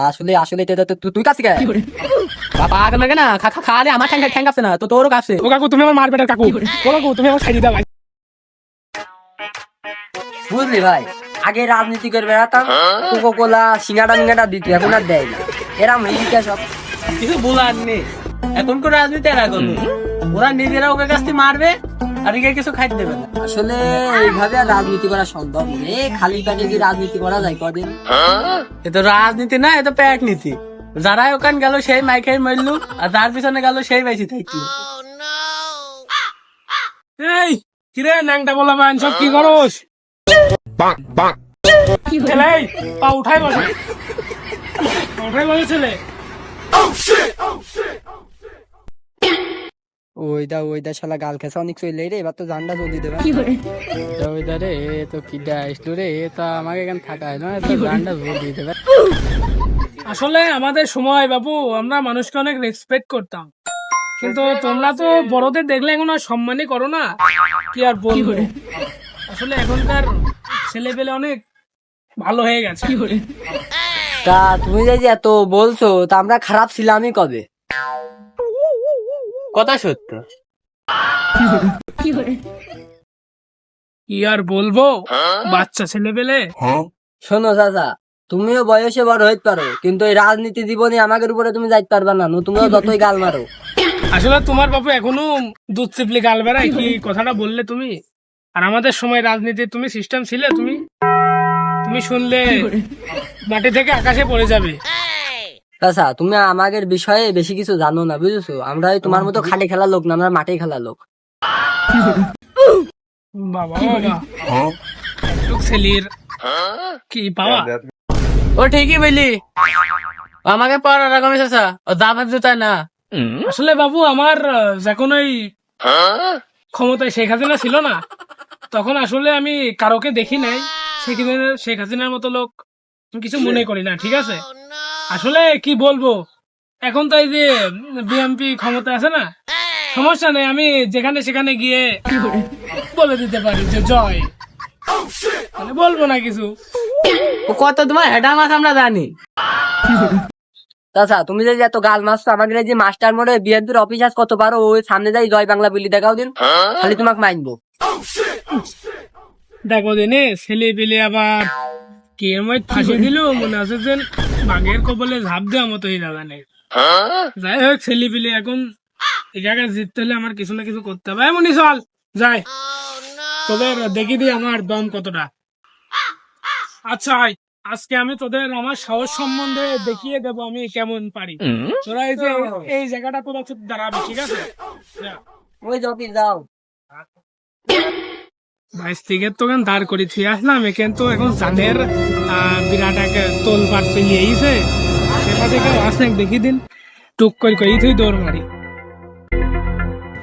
আসলে আসলে তুই কাছে কে পাগল লাগে না খালে আমার ঠ্যাং কাঁপছে না তো তোরও কাঁপছে। ও কাকু তুমি আমার মার বেটার কাকু। ও কাকু তুমি আমার ছাড়িয়ে দাও ভাই। বুঝলি ভাই, আগে রাজনীতি করে বেড়াতাম, কোকো কোলা সিঙ্গাড়া মিঙ্গাড়া দিত, এখন আর দেয় না। এরাম হয়ে সব কিছু বলার নেই, এখন কোন রাজনীতি এরা করবে, ওরা নিজেরা ওকে কাছ থেকে মারবে আর একে কিছু খাইতে দেবে না। আসলে এইভাবে আর রাজনীতি করা সম্ভব নেই, খালি পেটে কি রাজনীতি করা যায় কদিন? এ তো রাজনীতি না, এ তো প্যাক নীতি। যারা ওখান গেল সেই মাইকের মরলু, আর যার পিছনে গেল সেই বেশি থাকলো। এই কিরে ন্যাংটা বলা মান সব কি করস? ছেলে পা উঠাই বসে, উঠাই বসে ছেলে। ওইদা শালা গাল খেসা অনেক চলে রে, এবার তো জানটা জলদি দেবে। ওইদা রে তো কিডা আসলো রে, তো আমাকে এখানে থাকা হয় না, তো গানটা জোর দিয়ে দেবে। আসলে আমাদের সময় বাবু আমরা মানুষকে অনেক রেসপেক্ট করতাম, কিন্তু তোমরা তো বড়দের দেখলে এখন আর সম্মানই করো না। কি আর বলবো, আসলে এখনকার ছেলে পেলে অনেক ভালো হয়ে গেছে। তা তুমি যে এত বলছো, তা আমরা খারাপ ছিলামই কবে? কথা সত্য। কি আর বলবো, বাচ্চা ছেলে পেলে। শোনো চাচা, তুমিও বয়সে বড় হইতে পারো, কিন্তু এই রাজনীতি জীবনে আমাদের উপরে তুমি যাইতে পারবা না, তুমিও যতই গাল মারো। আসলে তোমার বাপু এখনো দুধ চিপলি গাল বেড়ায়, কি কথাটা বললে তুমি? আর আমাদের সময় রাজনীতির তুমি সিস্টেম ছিলে, তুমি তুমি শুনলে মাটি থেকে আকাশে পড়ে যাবে। চাচা, তুমি আমাদের বিষয়ে বেশি কিছু জানো না, বুঝেছো? আমরা ওই তোমার মতো খাটে খেলা লোক না, আমরা মাঠে খেলা লোক। বাবা বাবা, একটু ছেলের কি পাওয়া। ও ঠিকই বললি, আমাকে পড়ার রকম এসেছা, ও দামের জুতায় না। আসলে বাবু আমার যখন ওই ক্ষমতায় শেখ হাসিনা ছিল না, তখন আসলে আমি কারোকে দেখি নাই শেখ হাসিনার মতো লোক, আমি কিছু মনে করি না, ঠিক আছে? আসলে কি বলবো, এখন তো এই যে বিএনপি ক্ষমতা আছে না, সমস্যা নেই, আমি যেখানে সেখানে গিয়ে বলে দিতে পারি যে জয়, মানে বলবো না কিছু। ও কত তোমার হেডা মাছ আমরা জানি। চাচা, তুমি যে এত গাল মারছো, আমাদের এই যে মাস্টার মোড়ে বিএনপির অফিস আজ কত পারো, ওই সামনে যাই জয় বাংলা বিলি দেখাও দিন, খালি তোমাকে মাইনবো। দেখো দিনে ছেলে পেলে আবার কে আমায় ফাঁসি দিল, মনে আছে যে বাঘের কবলে ঝাঁপ দেওয়া মতো হয়ে যাবে না। যাই হোক, ছেলে পেলে এখন এই জায়গায় জিততে হলে আমার কিছু না কিছু করতে হবে। এমনই চল যাই, তোদের দেখি দিই আমার দম কতটা। আচ্ছা আয়, আজকে আমি তোদের আমার সাহস সম্বন্ধে দেখিয়ে দেবো আমি কেমন পারি। তোরা এই যে এই জায়গাটা তোরা চুপ দাঁড়াবি, ঠিক আছে? যা। ওই অফিস যাও। বাইশ থেকে তো এখন দাঁড় করে থুয়ে আসলাম, এখান তো এখন জানের বিরাট এক তোল পার চলিয়ে এইছে, সেটা থেকে আসলে দেখি দিন টুক করে কই তুই দৌড় মারি।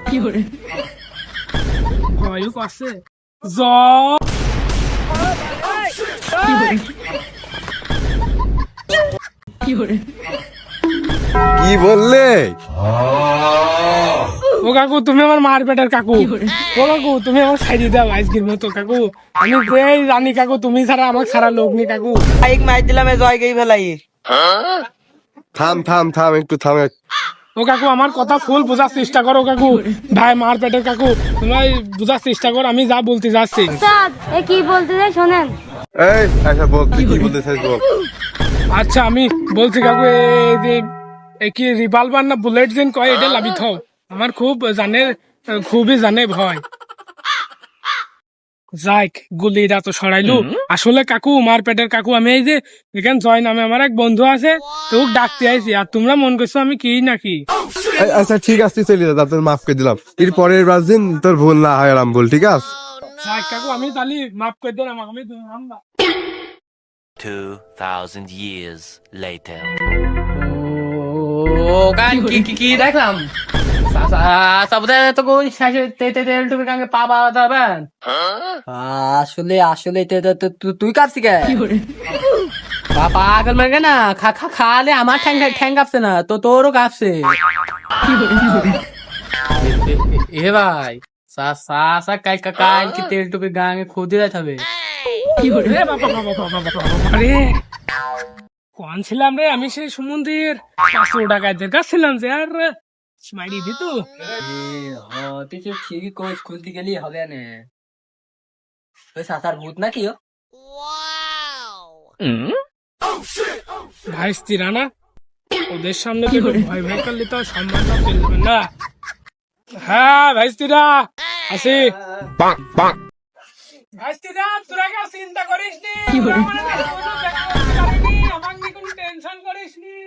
কি করে ভয়ও করছে কি বললে? ও কাকু তুমি আমার মার পেটার কাকু। ও কাকু তুমি আমার ছাড়িয়ে দাও আজকের মতো কাকু, আমি যেই জানি কাকু তুমি ছাড়া আমার সারা লোক নেই কাকু। বাইক মার দিলাম, জয় গেই ফেলাই। থাম থাম থাম, একটু থাম। ও কাকু আমার কথা ফুল বোঝার চেষ্টা করো কাকু, ভাই মার পেটের কাকু, তোমরা বোঝার চেষ্টা করো আমি যা বলতে যাচ্ছি। এ কি বলতে চাই শোনেন। এই আচ্ছা বল, তুই কি বলতে চাইছিস বল। আচ্ছা আমি বলছি কাকু, এই যে কি রিভলভার না বুলেট যেন কয়, এটা লাভি থাও, আমার খুবই জানে ভয়। যাক গুলিটা তো সরাইলু। আসলে কাকু মার পেটের কাকু, আমি এই যে এখানে জয় নামে আমার এক বন্ধু আছে, তো ডাকতে আইছি, আর তোমরা মন করছো আমি কি নাকি। আচ্ছা ঠিক আছে, তুই চলে যা, তোর মাফ করে দিলাম। এর পরের বার দিন তোর ভুল না হয় আরাম বল, ঠিক আছে? যাক কাকু আমি তাহলে মাফ করে দেন আমাকে, আমি ধরলাম না। 2000 years later. ও গান কি কি কি দেখলাম, সবদে তো কোন শেষে তেল টুপি কাঙ্গে পা পাওয়া যাবেন। আসলে আসলে তুই কাঁপছি কে? পাগল মার্গে না, খালে আমার ঠ্যাং কাঁপছে না তো তোরও কাঁপছে। এ ভাই কাল কি তেল টুপি গাঙ্গে খুদি যাইতে হবে। রে বাবা বাবা বাবা বাবা বাবা রে, কোন ছিলাম রে আমি, সেই সুমন্দির 500 টাকায় কাছিলাম যে আর মাইরি দিত। তুই তো ঠিকই কোচ খুলতে গেলি হবে না, ওই চাচার ভূত নাকি ও? ভাই স্ত্রীরা না, ওদের সামনে তো একটু ভয় ভয় করলে তো সম্মানটা চলবে না। হ্যাঁ ভাই স্ত্রীরা আসি। ভাই স্ত্রীরা তোরা কেউ চিন্তা করিস নি, আমার নিয়ে কোনো টেনশন করিস নি।